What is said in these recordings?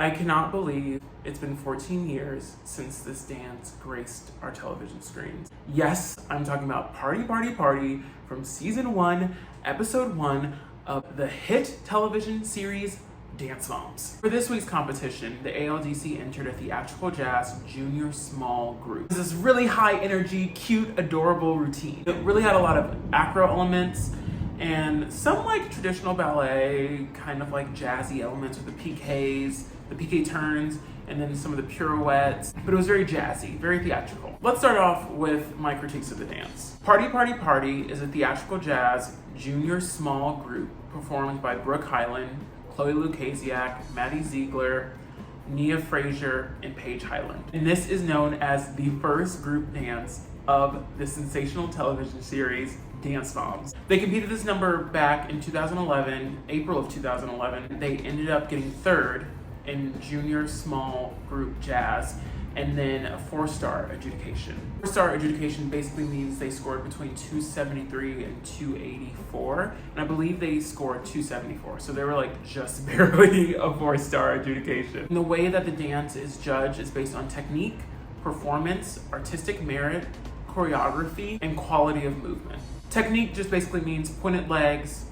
I cannot believe it's been 14 years since this dance graced our television screens. Yes, I'm talking about Party Party Party from season 1, episode 1 of the hit television series Dance Moms. For this week's competition, the ALDC entered a theatrical jazz junior small group. This is really high energy, cute, adorable routine. It really had a lot of acro elements and some like traditional ballet, kind of like jazzy elements with the PKs, the PK turns, and then some of the pirouettes, but it was very jazzy, very theatrical. Let's start off with my critiques of the dance. Party Party Party is a theatrical jazz junior small group performed by Brooke Hyland, Chloe Lukasiak, Maddie Ziegler, Nia Frazier, and Paige Hyland. And this is known as the first group dance of the sensational television series Dance Moms. They competed this number back in 2011, April of 2011. They ended up getting third in junior small group jazz, and then a 4-star adjudication. 4-star adjudication basically means they scored between 273 and 284, and I believe they scored 274, so they were like just barely a 4-star adjudication. And the way that the dance is judged is based on technique, performance, artistic merit, choreography, and quality of movement. Technique just basically means pointed legs.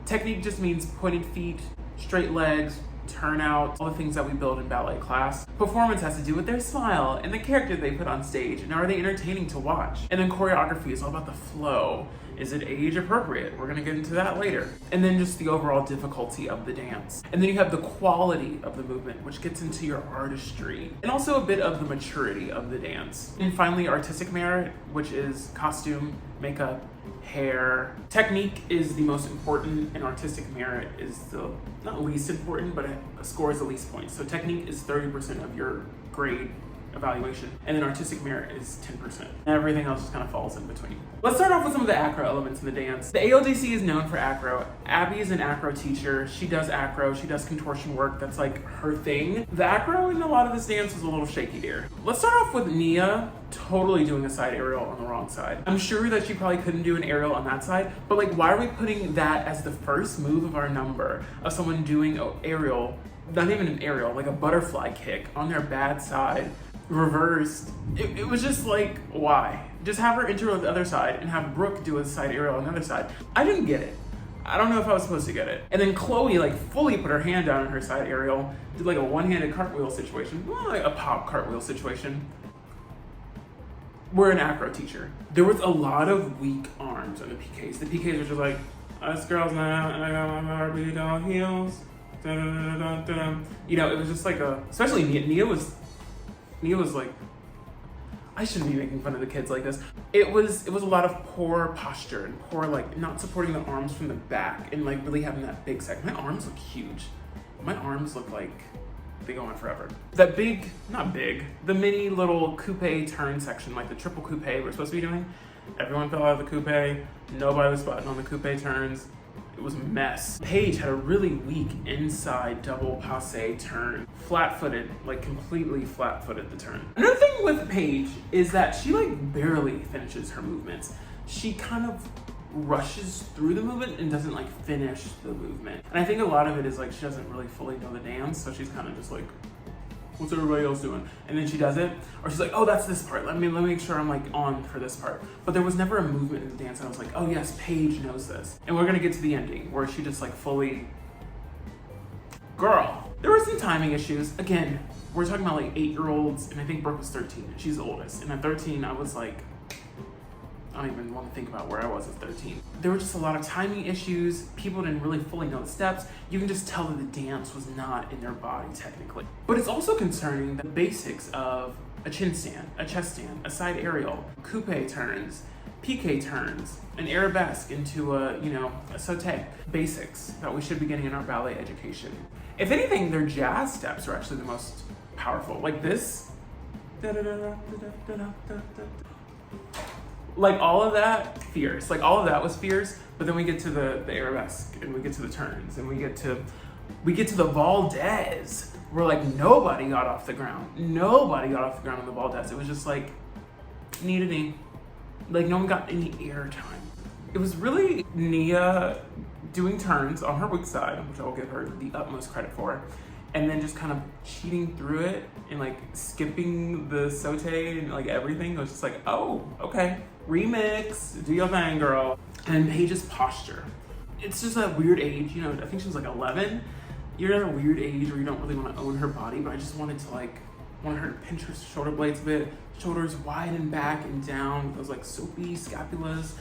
Technique just means pointed feet, straight legs, turnout, all the things that we build in ballet class. Performance has to do with their smile and the character they put on stage, and are they entertaining to watch? And then choreography is all about the flow. Is it age appropriate? We're gonna get into that later. And then just the overall difficulty of the dance. And then you have the quality of the movement, which gets into your artistry, and also a bit of the maturity of the dance. And finally, artistic merit, which is costume, makeup, hair. Technique is the most important, and artistic merit is the, not least important, but it scores the least points. So technique is 30% of your grade evaluation, and then artistic merit is 10%. And everything else just kind of falls in between. Let's start off with some of the acro elements in the dance. The ALDC is known for acro. Abby is an acro teacher. She does acro, she does contortion work. That's like her thing. The acro in a lot of this dance was a little shaky there. Let's start off with Nia totally doing a side aerial on the wrong side. I'm sure that she probably couldn't do an aerial on that side, but like, why are we putting that as the first move of our number of someone doing an aerial, not even an aerial, like a butterfly kick on their bad side, reversed? It was just like, why? Just have her enter on the other side and have Brooke do a side aerial on the other side. I didn't get it. I don't know if I was supposed to get it. And then Chloe like fully put her hand down on her side aerial, did like a one-handed cartwheel situation, well, like a pop cartwhel situation. We're an acro teacher. There was a lot of weak arms on the PKs. The PKs were just like, us girls now, and I got my Barbie doll heels. You know, it was just like especially Nia was like, I shouldn't be making fun of the kids like this. It was a lot of poor posture and poor, like, not supporting the arms from the back and like really having that big sec. My arms look huge. My arms look like they go on forever. That big, not big, the mini little coupe turn section, like the triple coupe we're supposed to be doing. Everyone fell out of the coupe. Nobody was spotting on the coupe turns. It was a mess. Paige had a really weak inside double passe turn. Flat-footed, like completely flat-footed the turn. Another thing with Paige is that she like barely finishes her movements. She kind of rushes through the movement and doesn't like finish the movement. And I think a lot of it is like she doesn't really fully know the dance, so she's kind of just like, what's everybody else doing? And then she does it, or she's like, oh, that's this part. Let me make sure I'm like on for this part. But there was never a movement in the dance and I was like, oh yes, Paige knows this. And we're gonna get to the ending where she just like fully, girl. There were some timing issues. Again, we're talking about like 8-year-olds, and I think Brooke was 13, and she's the oldest. And at 13, I was like, I don't even want to think about where I was at 13. There were just a lot of timing issues. People didn't really fully know the steps. You can just tell that the dance was not in their body technically. But it's also concerning the basics of a chin stand, a chest stand, a side aerial, coupe turns, PK turns, an arabesque into a sauté. Basics that we should be getting in our ballet education. If anything, their jazz steps are actually the most powerful. Like this. Like all of that, fierce. Like all of that was fierce, but then we get to the arabesque, and we get to the turns, and we get to the Valdez, where like nobody got off the ground. Nobody got off the ground on the Valdez. It was just like knee to knee. Like no one got any air time. It was really Nia doing turns on her weak side, which I will give her the utmost credit for, and then just kind of cheating through it and like skipping the saute and like everything. It was just like, oh, okay, remix, do your thing, girl. And Paige's posture. It's just that weird age, you know, I think she was like 11. You're at a weird age where you don't really want to own her body, but I just wanted her to pinch her shoulder blades a bit, shoulders wide and back and down, those like soapy scapulas.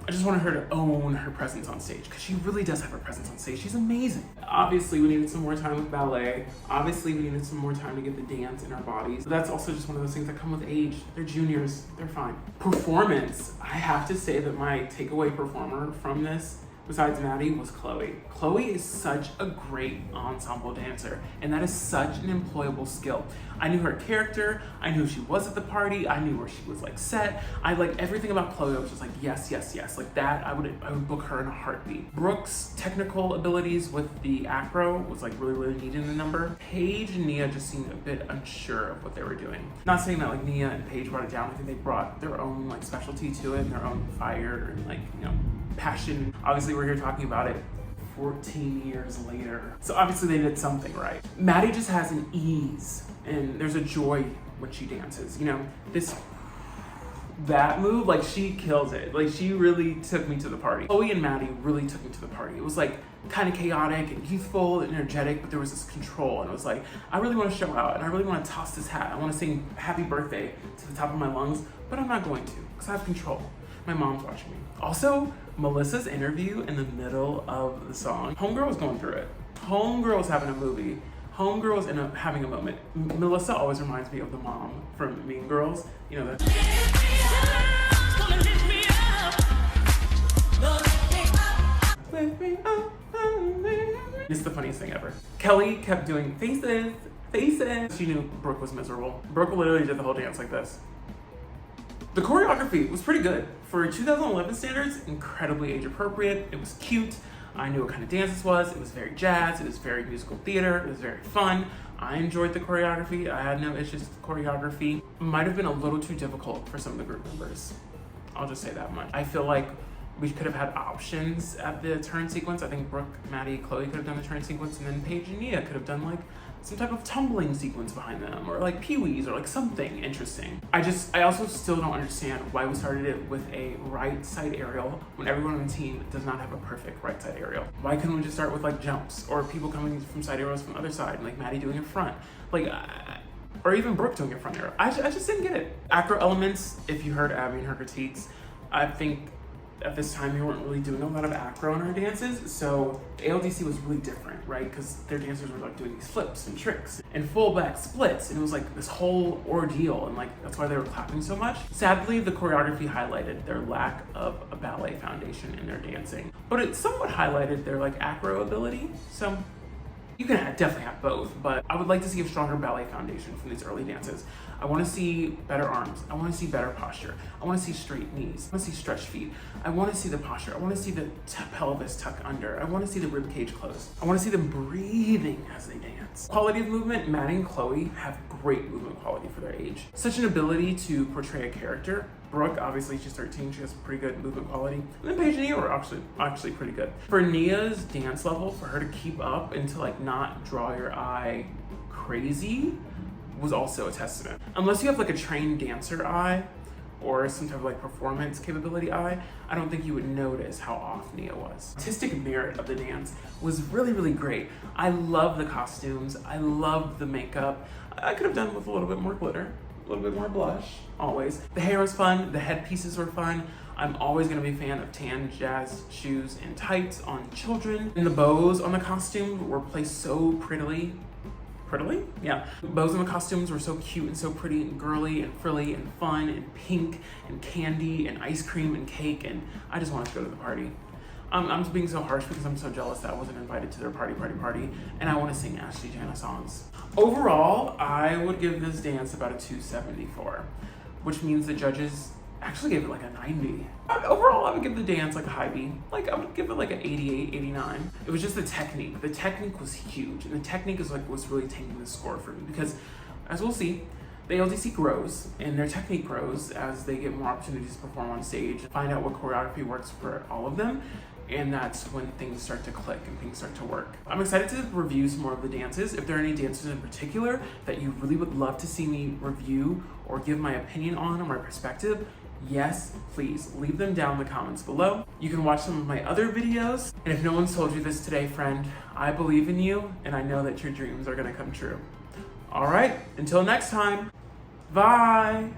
I just wanted her to own her presence on stage because she really does have her presence on stage. She's amazing. Obviously, we needed some more time with ballet. Obviously, we needed some more time to get the dance in our bodies. That's also just one of those things that come with age. They're juniors, they're fine. Performance, I have to say that my takeaway performer from this, besides Maddie, was Chloe. Chloe is such a great ensemble dancer, and that is such an employable skill. I knew her character, I knew who she was at the party, I knew where she was like set. I like everything about Chloe. I was just like, yes, yes, yes. Like that, I would book her in a heartbeat. Brooke's technical abilities with the acro was like really, really needed in the number. Paige and Nia just seemed a bit unsure of what they were doing. Not saying that like Nia and Paige brought it down. I think they brought their own like specialty to it and their own fire and like, you know, passion. Obviously, we're here talking about it 14 years later. So obviously they did something right. Maddie just has an ease and there's a joy when she dances. You know, that move, like she kills it. Like she really took me to the party. Chloe and Maddie really took me to the party. It was like kind of chaotic and youthful and energetic, but there was this control and it was like, I really want to show out and I really want to toss this hat. I want to sing happy birthday to the top of my lungs, but I'm not going to because I have control. My mom's watching me. Also, Melissa's interview in the middle of the song. Homegirl was going through it. Homegirl was having a movie. Homegirl was having a moment. Melissa always reminds me of the mom from Mean Girls. You know that. It's the funniest thing ever. Kelly kept doing faces, faces. She knew Brooke was miserable. Brooke literally did the whole dance like this. The choreography was pretty good. For 2011 standards, incredibly age appropriate. It was cute. I knew what kind of dance this was. It was very jazz. It was very musical theater. It was very fun. I enjoyed the choreography. I had no issues with the choreography. It might have been a little too difficult for some of the group members. I'll just say that much. I feel like we could have had options at the turn sequence. I think Brooke, Maddie, Chloe could have done the turn sequence, and then Paige and Nia could have done like some type of tumbling sequence behind them, or like Pee-wees, or like something interesting. I also still don't understand why we started it with a right side aerial when everyone on the team does not have a perfect right side aerial. Why couldn't we just start with like jumps, or people coming from side aerials from the other side, and like Maddie doing it front? Like, or even Brooke doing it front aerial. I just didn't get it. Acro elements, if you heard Abby and her critiques, I think at this time, we weren't really doing a lot of acro in our dances, so the ALDC was really different, right? Because their dancers were like doing these flips and tricks and full back splits, and it was like this whole ordeal, and like that's why they were clapping so much. Sadly, the choreography highlighted their lack of a ballet foundation in their dancing, but it somewhat highlighted their like acro ability. So you can definitely have both, but I would like to see a stronger ballet foundation from these early dances. I want to see better arms. I want to see better posture. I want to see straight knees. I want to see stretched feet. I want to see the posture. I want to see the pelvis tuck under. I want to see the rib cage closed. I want to see them breathing as they dance. Quality of movement, Maddie and Chloe have great movement quality for their age. Such an ability to portray a character. Brooke, obviously she's 13, she has pretty good movement quality. And then Paige and Nia were actually pretty good. For Nia's dance level, for her to keep up and to like not draw your eye crazy was also a testament. Unless you have like a trained dancer eye or some type of like performance capability eye, I don't think you would notice how off Nia was. Artistic merit of the dance was really, really great. I love the costumes. I love the makeup. I could have done with a little bit more glitter, a little bit more blush, always. The hair was fun. The headpieces were fun. I'm always gonna be a fan of tan jazz shoes and tights on children. And the bows on the costume were placed so prettily. Yeah. Bows on the costumes were so cute and so pretty and girly and frilly and fun and pink and candy and ice cream and cake, and I just wanted to go to the party. I'm just being so harsh because I'm so jealous that I wasn't invited to their party, and I want to sing Ashley Jana songs. Overall, I would give this dance about a 274, which means the judges actually gave it like a 90. Overall, I would give the dance like a high B. Like I would give it like an 88, 89. It was just the technique. The technique was huge, and the technique is like what's really taking the score for me, because as we'll see, the ALDC grows and their technique grows as they get more opportunities to perform on stage, find out what choreography works for all of them. and that's when things start to click and things start to work. I'm excited to review some more of the dances. If there are any dances in particular that you really would love to see me review or give my opinion on or my perspective, yes, please leave them down in the comments below. You can watch some of my other videos. And if no one's told you this today, friend, I believe in you and I know that your dreams are gonna come true. All right, until next time, bye.